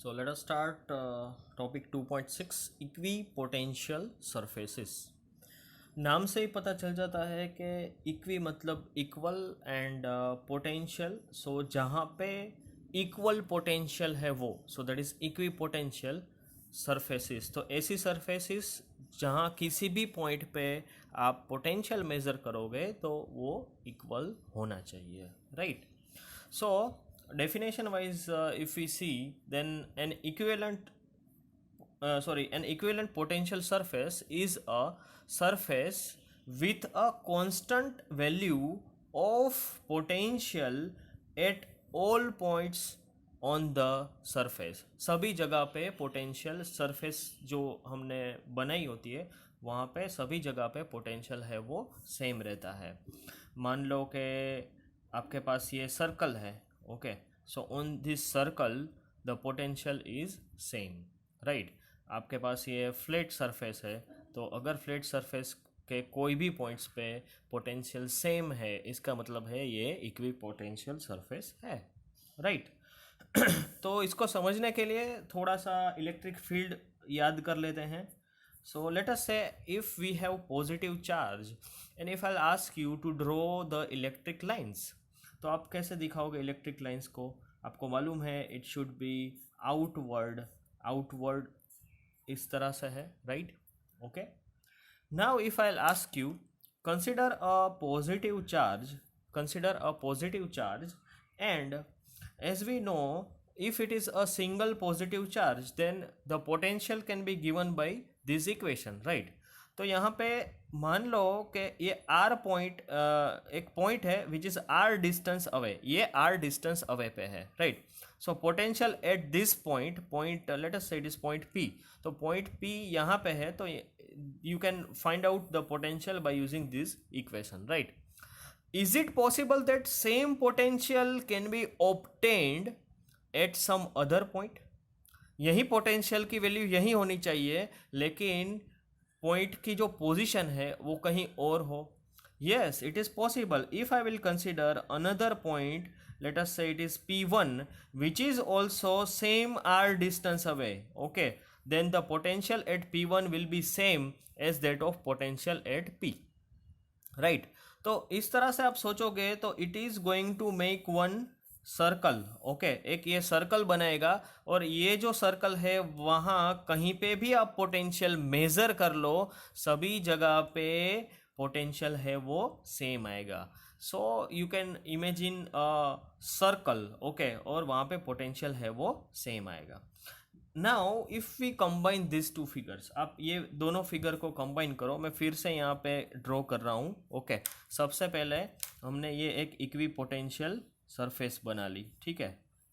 So let us start topic 2.6 equipotential surfaces. नाम से ही पता चल जाता है कि इक्वी मतलब इक्वल एंड पोटेंशियल। सो जहाँ पे इक्वल पोटेंशियल है वो, so that is equi potential surfaces. तो ऐसी सरफेसेस जहाँ किसी भी पॉइंट पे आप पोटेंशियल मेज़र करोगे तो वो इक्वल होना चाहिए, right. So definition wise, if we see, then an equivalent potential surface is a surface with a constant value of potential at all points on the surface। सभी जगह पे पोटेंशियल सरफेस जो हमने बनाई होती है वहाँ पे सभी जगह पे पोटेंशियल है वो सेम रहता है। मान लो कि आपके पास ये सर्कल है, okay. So on this circle the potential is same, right. आपके पास ये फ्लैट सरफेस है, तो अगर फ्लैट सरफेस के कोई भी पॉइंट्स पे पोटेंशियल सेम है इसका मतलब है ये इक्वी पोटेंशियल सरफेस है, राइट। तो इसको समझने के लिए थोड़ा सा इलेक्ट्रिक फील्ड याद कर लेते हैं। So let us say if we have positive charge and if I'll ask you to draw the electric lines, तो आप कैसे दिखाओगे इलेक्ट्रिक लाइंस को? आपको मालूम है इट शुड बी आउटवर्ड इस तरह से है, right, okay. Now if I ask you consider a positive charge and as we know, if it is a single positive charge then the potential can be given by this equation, right। तो यहाँ पे मान लो कि ये r point एक point है which is r distance away, ये r डिस्टेंस अवे पे है, right. So potential at this point let us say it is point p। तो पॉइंट p यहाँ पे है, तो you can find out the potential by using this equation, right. Is it possible that same potential can be obtained at some other point? यही potential की value यही होनी चाहिए लेकिन पॉइंट की जो पोजीशन है वो कहीं और हो। Yes, it is possible. If I will consider another point, let us say it is P1, which is also same r distance away, okay, then the potential at P1 will be same as that of potential at P, right। तो इस तरह से आप सोचोगे तो it is going to make one circle, okay. एक ये circle बनाएगा और ये जो सर्कल है वहाँ कहीं पे भी आप पोटेंशियल मेजर कर लो, सभी जगह पे पोटेंशियल है वो सेम आएगा। So you can imagine a circle, okay, और वहाँ पे पोटेंशियल है वो सेम आएगा। Now if we combine this two figures, आप ये दोनों फिगर को कंबाइन करो। मैं फिर से यहाँ पे ड्रॉ कर रहा हूँ, ओके। सबसे पहले हमने ये एक इक्वी पोटेंशियल सरफेस बना ली, ठीक है।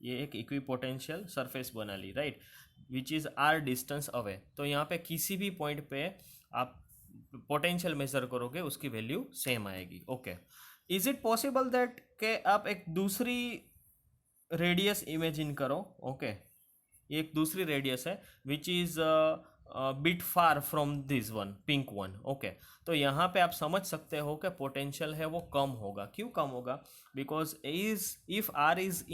ये एक इक्वी पोटेंशियल सरफेस बना ली, right, which is R distance away. तो यहाँ पे किसी भी पॉइंट पे आप पोटेंशियल मेजर करोगे उसकी वैल्यू सेम आएगी, okay. Is it possible that के आप एक दूसरी रेडियस इमेजिन करो, ओके। ये एक दूसरी रेडियस है which is bit far from this one, pink one, okay. तो यहाँ पे आप समझ सकते हो कि पोटेंशियल है वो कम होगा। क्यों कम होगा? Because if R is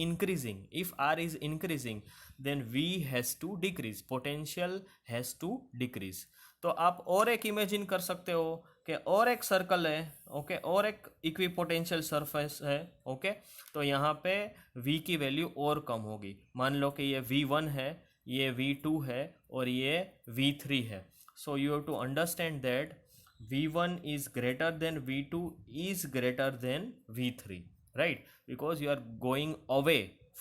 increasing then V has to decrease, potential has to decrease. तो आप और एक इमेजिन कर सकते हो कि और एक सर्कल है, ओके, और एक इक्वी पोटेंशियल सरफेस है, ओके। तो यहाँ पे v की वैल्यू और कम होगी। मान लो कि ये v1 है, ये v2 है और ये v3 है। So you have to understand that v1 is greater than v2 is greater than v3, right, because you are going away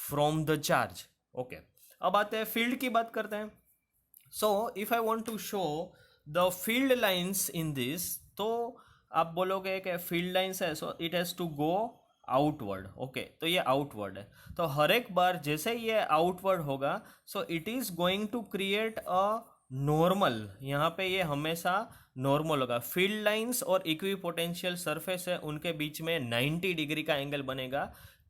from the charge, okay. अब आते हैं फील्ड की बात करते हैं। So if I want to show the field lines in this, तो आप बोलोगे कि फील्ड लाइन्स है, so it has to go outward, okay. तो ये आउटवर्ड है, तो हर एक बार जैसे ये आउटवर्ड होगा so it is going to create a normal. यहाँ पे ये हमेशा नॉर्मल होगा। फील्ड लाइंस और इक्वी पोटेंशियल सरफेस है उनके बीच में 90 डिग्री का एंगल बनेगा।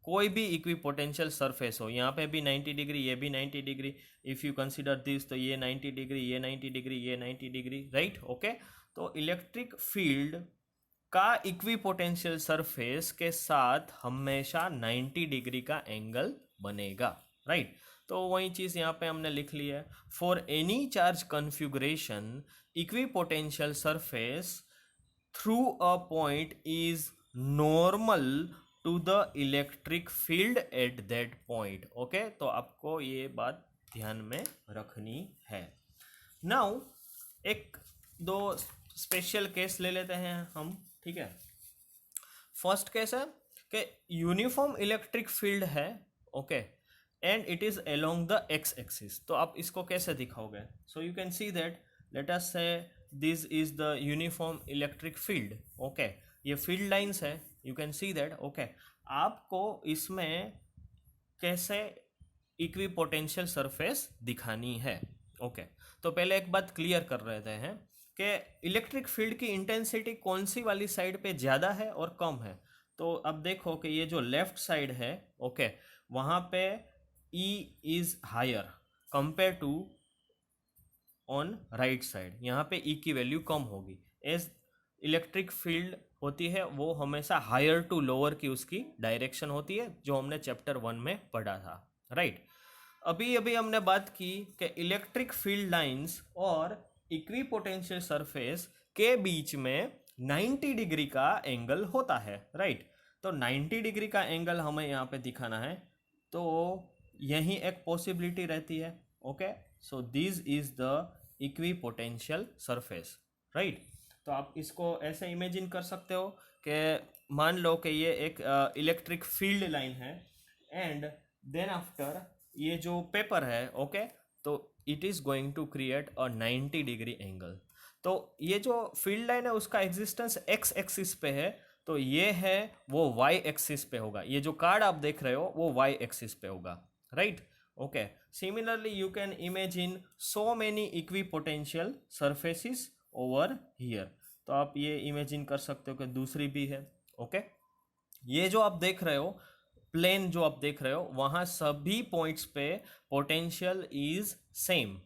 कोई भी इक्वी पोटेंशियल सरफेस हो, यहाँ पे भी 90 डिग्री, ये भी 90 degree. If you consider this तो ये 90 डिग्री, ये 90 डिग्री, ये 90 डिग्री, राइट, ओके। तो इलेक्ट्रिक फील्ड का इक्वी पोटेंशियल सरफेस के साथ हमेशा 90 डिग्री का एंगल बनेगा, राइट। तो वही चीज़ यहाँ पे हमने लिख ली है, for any charge configuration equipotential surface through a point is normal to the electric field at that point. Okay, तो आपको ये बात ध्यान में रखनी है। नाउ एक दो स्पेशल केस ले लेते हैं हम, ठीक है। फर्स्ट केस है कि यूनिफॉर्म इलेक्ट्रिक फील्ड है, okay, and it is along the X axis. तो आप इसको कैसे दिखाओगे? So you can see that, let us say this is the uniform electric field, okay, ये फील्ड लाइंस है, you can see that, okay. आपको इसमें कैसे इक्विपोटेंशियल सरफेस दिखानी है, ओके। तो पहले एक बात क्लियर कर रहे हैं कि इलेक्ट्रिक फील्ड की इंटेंसिटी कौन सी वाली साइड पे ज़्यादा है और कम है। तो अब देखो कि ये जो लेफ्ट साइड है, ओके, वहाँ पे E is higher compare to on right side, यहाँ पे E की वैल्यू कम होगी। एज इलेक्ट्रिक फील्ड होती है वो हमेशा हायर टू लोअर की उसकी डायरेक्शन होती है, जो हमने चैप्टर 1 में पढ़ा था, राइट। अभी अभी हमने बात की कि इलेक्ट्रिक फील्ड लाइंस और इक्विपोटेंशियल सरफेस के बीच में 90 डिग्री का एंगल होता है, राइट। तो 90 डिग्री का एंगल हमें यहाँ पे दिखाना है, तो यही एक पॉसिबिलिटी रहती है, okay. So this is the equipotential surface, right. तो आप इसको ऐसे इमेजिन कर सकते हो कि मान लो कि ये एक इलेक्ट्रिक फील्ड लाइन है, एंड देन आफ्टर ये जो पेपर है, ओके, तो it is going to create a 90 degree angle. तो ये जो फील्ड लाइन है उसका एग्जिस्टेंस एक्स एक्सिस पे है, तो ये है वो वाई एक्सिस पे होगा। ये जो कार्ड आप देख रहे हो वो वाई एक्सिस पे होगा, right, okay. Similarly you can imagine so many equipotential surfaces over here. तो आप ये इमेजिन कर सकते हो कि दूसरी भी है, ओके। ये जो आप देख रहे हो प्लेन, जो आप देख रहे हो वहाँ सभी पॉइंट्स पे potential is same.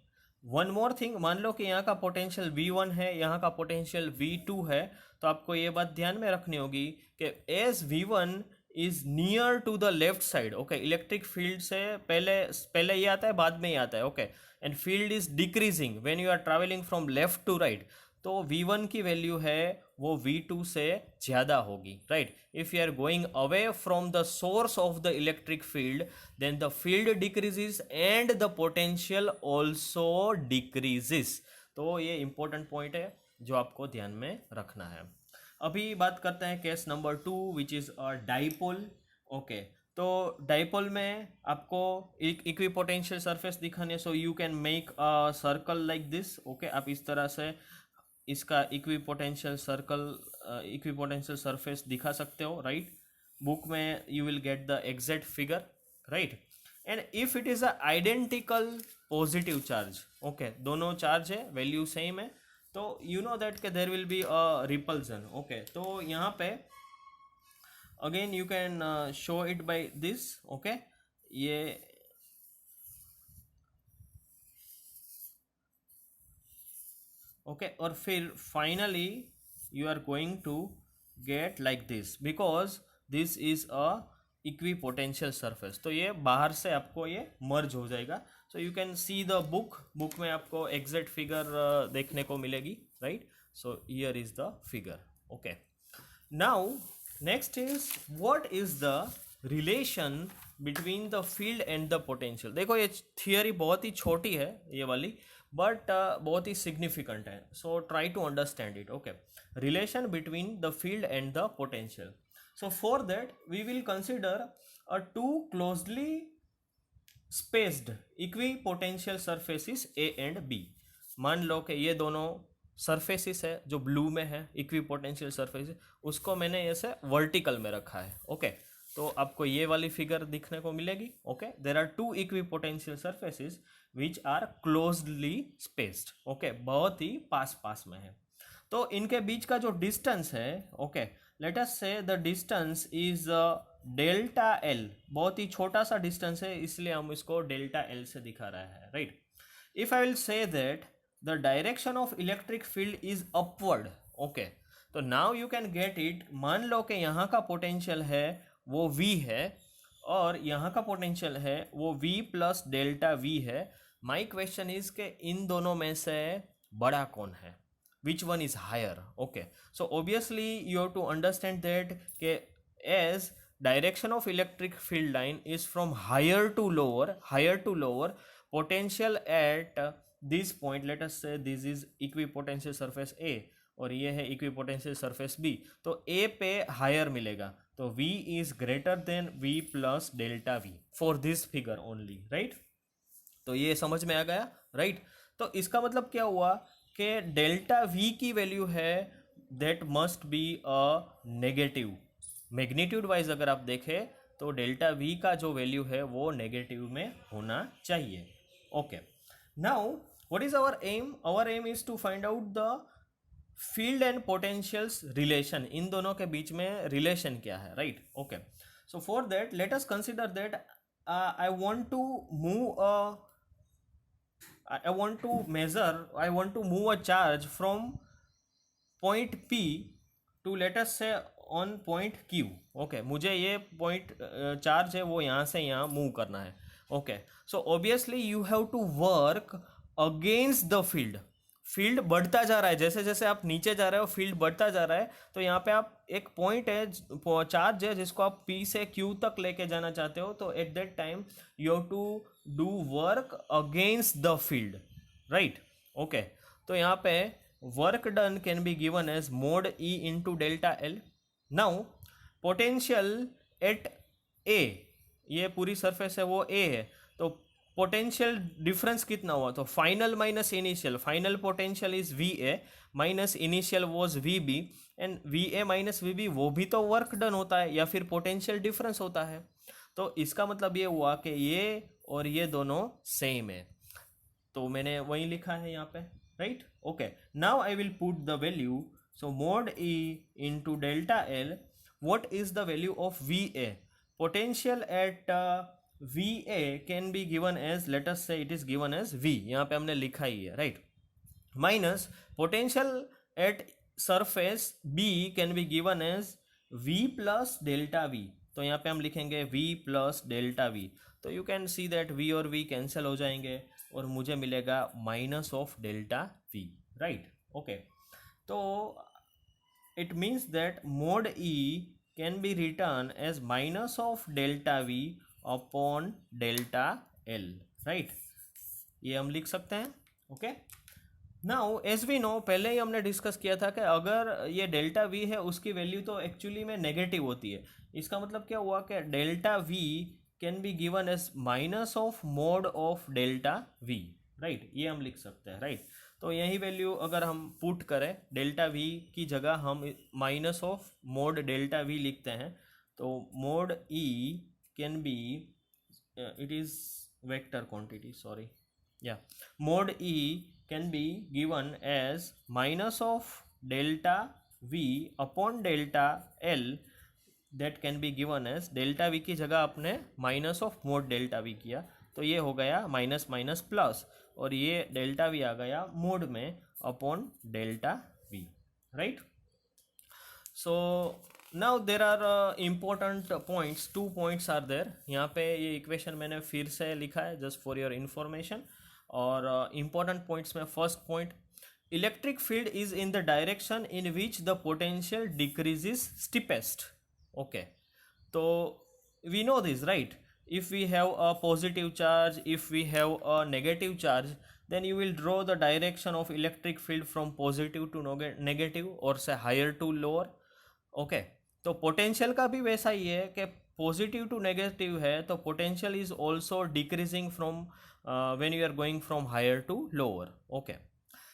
One more thing, मान लो कि यहाँ का पोटेंशियल V1 है, यहाँ का पोटेंशियल V2 है, तो आपको ये बात ध्यान में रखनी होगी कि as V1 is near to the left side, okay, electric field से पहले पहले ये आता है, बाद में ये आता है, okay, and field is decreasing when you are travelling from left to right, तो V1 की वैल्यू है वो V2 से ज़्यादा होगी, right. If you are going away from the source of the electric field, then the field decreases and the potential also decreases. तो ये important point है जो आपको ध्यान में रखना है। अभी बात करते हैं case number 2, which is a dipole, okay. तो डाइपोल में आपको इक्विपोटेंशियल सरफेस दिखाने है, so you can make a circle like this, okay. आप इस तरह से इसका इक्विपोटेंशियल सर्कल, इक्विपोटेंशियल सरफेस दिखा सकते हो, राइट। बुक में you will get the exact figure, right. And if it is a identical positive charge, okay, दोनों चार्ज है, वैल्यू सेम है, तो यू नो दैट के there will be a repulsion, okay. तो यहाँ पे again you can show it by this, okay. ये okay, और फिर finally you are going to get like this, because this is a equipotential surface. तो ये बाहर से आपको ये मर्ज हो जाएगा। सो you can see the book में आपको एग्जैक्ट फिगर देखने को मिलेगी, right. So here is the figure, okay. Now next is what is the relation between the field and the potential. देखो ये थियरी बहुत ही छोटी है ये वाली, बट बहुत ही सिग्निफिकेंट है, so try to understand it, okay. Relation between the field and the potential. So for that we will consider a two closely spaced equipotential surfaces A and B. मान लो कि ये दोनों सरफेसिस है जो ब्लू में है, इक्विपोटेंशियल सरफेसिस, उसको मैंने ऐसे वर्टिकल में रखा है, ओके। तो आपको ये वाली फिगर दिखने को मिलेगी, okay. There are two equipotential surfaces which are closely spaced, okay, बहुत ही पास पास में है। तो इनके बीच का जो डिस्टेंस है, ओके, लेट अस से the distance is delta L, बहुत ही छोटा सा डिस्टेंस है, इसलिए हम इसको डेल्टा एल से दिखा रहे हैं, right. If I will say that the direction of electric field is upward, okay, तो now you can get it. मान लो कि यहाँ का पोटेंशियल है वो V है, और यहाँ का पोटेंशियल है वो v प्लस डेल्टा v है। माई क्वेश्चन इज के इन दोनों में से बड़ा कौन है, which one is higher. Okay, so obviously you have to understand that के as direction of electric field line is from higher to lower, potential at this point, let us say this is equipotential surface A और ये है equipotential surface B, तो ए पे higher मिलेगा, तो v is greater then v plus delta v for this figure only, right. तो ये समझ में आ गया, राइट। तो इसका मतलब क्या हुआ कि डेल्टा v की वैल्यू है that must be a negative, magnitude wise अगर आप देखें तो डेल्टा v का जो वैल्यू है वो नेगेटिव में होना चाहिए। Okay, now what is our aim? Our aim is to find out the field and potentials relation, इन दोनों के बीच में रिलेशन क्या है, right. Okay, so for that let us consider that I want to move I want to move a charge from point P to let us say on point Q। Okay, मुझे ये point charge है वो यहाँ से यहाँ move करना है। Okay, so obviously you have to work against the field. Field बढ़ता जा रहा है, जैसे जैसे आप नीचे जा रहे हो फील्ड बढ़ता जा रहा है, तो यहाँ पे आप एक पॉइंट है, चार्ज है जिसको आप P से Q तक लेके जाना चाहते हो, तो at that time you have to do work against the field, right. Okay, तो यहाँ पे work done can be given as mod E into delta L. Now potential at A, ये पूरी सरफेस है वो A है, तो पोटेंशियल डिफरेंस कितना हुआ, तो final minus initial, final potential is VA minus initial was VB, and VA minus VB वो भी तो वर्क डन होता है या फिर पोटेंशियल डिफरेंस होता है। तो इसका मतलब ये हुआ कि ये और ये दोनों सेम है, तो मैंने वही लिखा है यहाँ पे, right. Okay, now I will put the value, so mod E into delta L, what is the value of VA? Potential at VA can be given as, let us say it is given as V, यहाँ पे हमने लिखा ही है, right, minus potential at surface B can be given as V plus delta V, तो यहाँ पे हम लिखेंगे V प्लस डेल्टा V, तो you can see that V और V कैंसिल हो जाएंगे और मुझे मिलेगा minus of delta V, right. Okay, तो it means that mod E can be written as minus of delta V upon delta L, right, ये हम लिख सकते हैं। Okay, now as we know, पहले ही हमने डिस्कस किया था कि अगर ये डेल्टा V है उसकी वैल्यू तो एक्चुअली में नेगेटिव होती है। इसका मतलब क्या हुआ कि delta V can be given as minus of mod of delta V, right, ये हम लिख सकते हैं, राइट। तो यही वैल्यू अगर हम पुट करें डेल्टा V की जगह हम minus of mode delta V लिखते हैं, तो mode E can B, it is vector quantity, sorry, या mode E can be given as minus of delta V upon delta L, that can be given as delta V की जगह आपने minus of mode delta V किया, तो ये हो गया minus minus plus, और ये डेल्टा V आ गया मोड में upon delta V, right. So now there are important points, 2 points are there. यहाँ पे ये इक्वेशन मैंने फिर से लिखा है जस्ट फॉर योर इन्फॉर्मेशन, और इम्पॉर्टेंट पॉइंट्स में first point, electric field is in the direction in which the potential decreases steepest. Okay, तो we know this, right, if we have a positive charge, if we have a negative charge, then you will draw the direction of electric field from positive to negative और से higher to lower। Okay, तो potential का भी वैसा ही है कि positive to negative है, तो potential is also decreasing from when you are going from higher to lower। okay,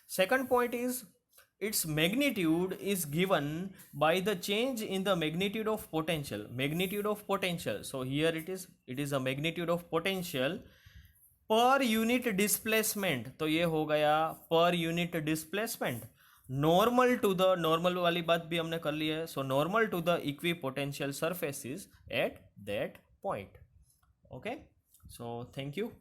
second point is its magnitude is given by the change in the magnitude of potential, so here it is a magnitude of potential per unit displacement, तो ये हो गया per unit displacement, normal to the, normal वाली बात भी हमने कर ली है, so normal to the equipotential surfaces at that point। okay, so thank you।